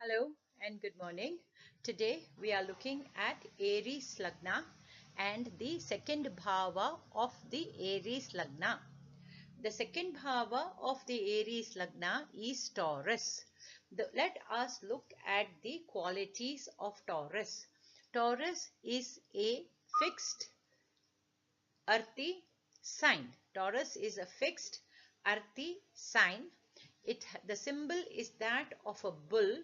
Hello and good morning. Today we are looking at Aries Lagna and the second bhava of the Aries Lagna. The second bhava of the Aries Lagna is Taurus. Let us look at the qualities of Taurus. Taurus is a fixed earthy sign. Taurus is a fixed earthy sign. The symbol is that of a bull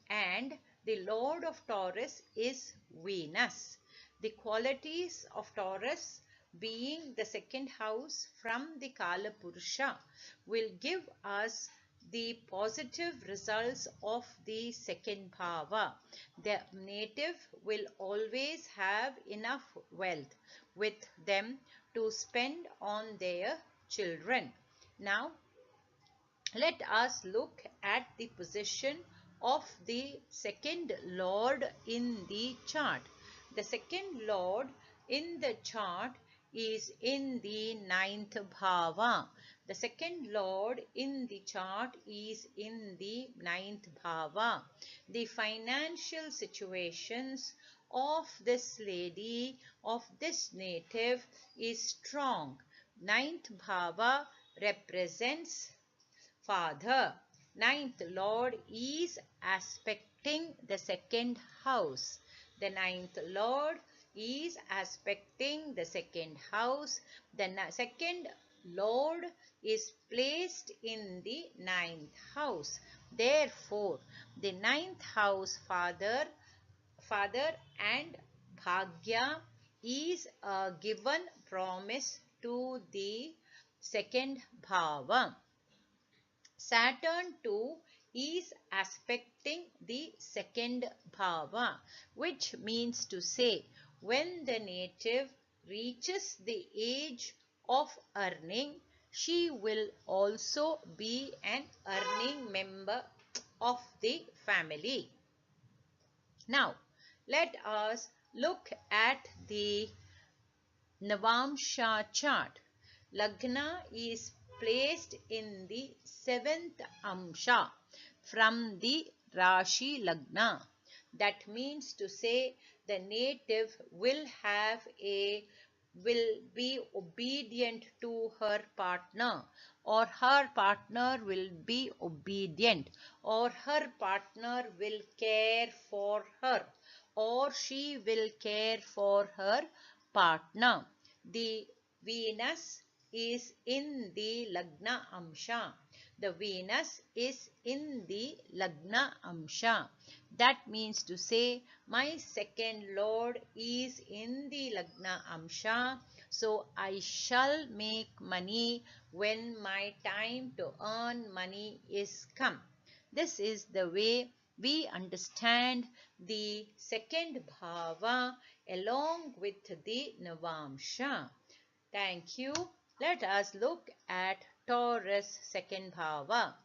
and the lord of Taurus is Venus. The qualities of Taurus being the second house from the Kala Purusha will give us the positive results of the second bhava. The native will always have enough wealth with them to spend on their children. Now, let us look at the position of the second lord in the chart. The second lord in the chart is in the ninth bhava. The second lord in the chart is in the ninth bhava. The financial situations of this lady, of this native, is strong. Ninth bhava represents father. Ninth lord is aspecting the second house. The ninth lord is aspecting the second house. The second lord is placed in the ninth house. Therefore, the ninth house father and bhagya is a given promise to the second bhava. Saturn too is aspecting the second bhava, which means to say when the native reaches the age of earning, she will also be an earning member of the family. Now, let us look at the Navamsha chart. Lagna is placed in the 7th Amsha from the Rashi Lagna. That means to say the native will be obedient to her partner, or her partner will be obedient, or her partner will care for her, or she will care for her partner. The Venus is in the Lagna Amsha. The Venus is in the Lagna Amsha. That means to say my second lord is in the Lagna Amsha. So I shall make money when my time to earn money is come. This is the way we understand the second bhava along with the Navamsha. Thank you. Let us look at Taurus second bhava.